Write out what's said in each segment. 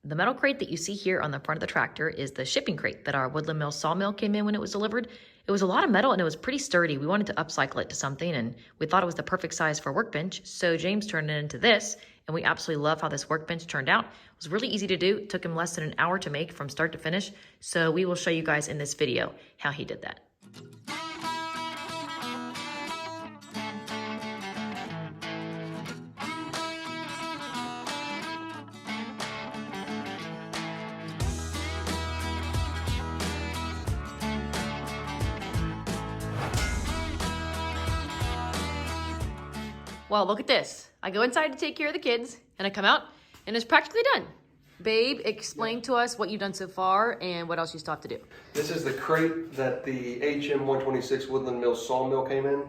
The metal crate that you see here on the front of the tractor is the shipping crate that our Woodland Mill sawmill came in when it was delivered. It was a lot of metal and it was pretty sturdy. We wanted to upcycle it to something and we thought it was the perfect size for a workbench. So James turned it into this and we absolutely love how this workbench turned out. It was really easy to do. It took him less than an hour to make from start to finish. So we will show you guys in this video how he did that. Well, look at this. I go inside to take care of the kids, and I come out, and it's practically done. Babe, explain to us what you've done so far and what else you still have to do. This is the crate that the HM126 Woodland Mills sawmill came in.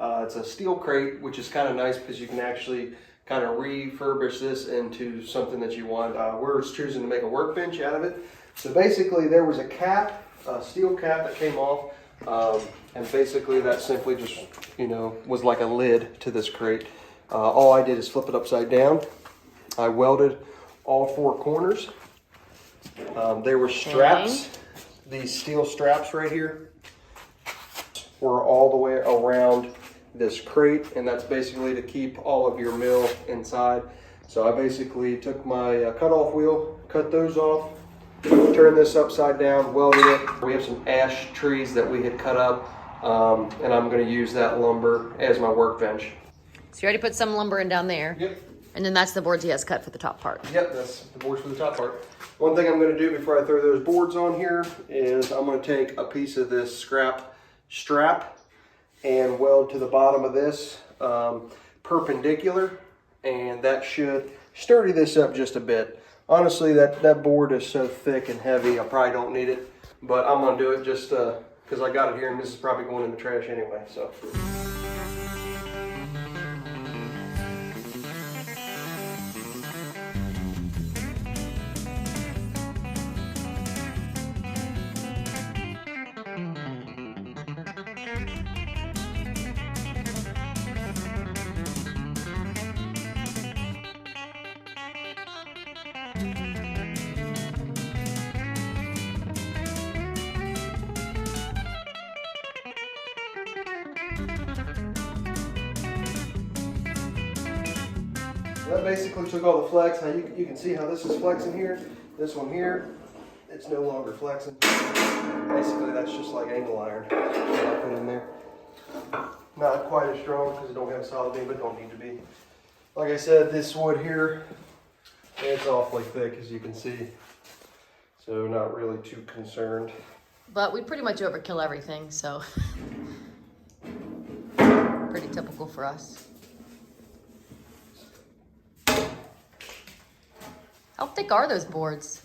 It's a steel crate, which is kind of nice because you can actually kind of refurbish this into something that you want. We're choosing to make a workbench out of it. So basically there was a cap, a steel cap that came off. And basically that simply just, was like a lid to this crate. All I did is flip it upside down. I welded all four corners. There were straps. These steel straps right here were all the way around this crate, and that's basically to keep all of your mill inside. So I basically took my cutoff wheel, cut those off, turn this upside down, welded it. We have some ash trees that we had cut up, and I'm going to use that lumber as my workbench. So you already put some lumber in down there. Yep. And then that's the boards he has cut for the top part. Yep, that's the boards for the top part. One thing I'm going to do before I throw those boards on here is I'm going to take a piece of this scrap strap and weld to the bottom of this perpendicular, and that should sturdy this up just a bit. Honestly, that board is so thick and heavy, I probably don't need it, but I'm gonna do it just because I got it here and this is probably going in the trash anyway, so. That basically took all the flex. Now you can see how this is flexing here. This one here, it's no longer flexing. Basically that's just like angle iron that I put in there. Not quite as strong because it don't have a solid beam, but don't need to be. Like I said, this wood here, it's awfully thick as you can see. So not really too concerned. But we pretty much overkill everything, so pretty typical for us. How thick are those boards?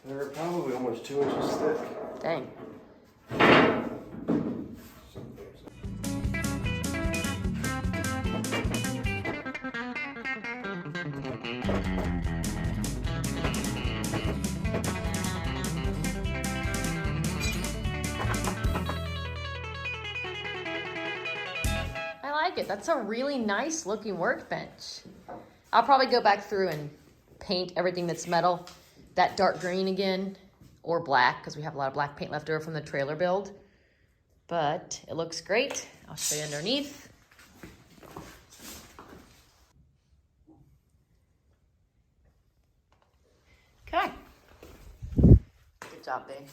They're probably almost 2 inches thick. Dang. I like it. That's a really nice looking workbench. I'll probably go back through and paint everything that's metal that dark green again, or black, because we have a lot of black paint left over from the trailer build. But it looks great. I'll show you underneath. Okay. Good job, babe.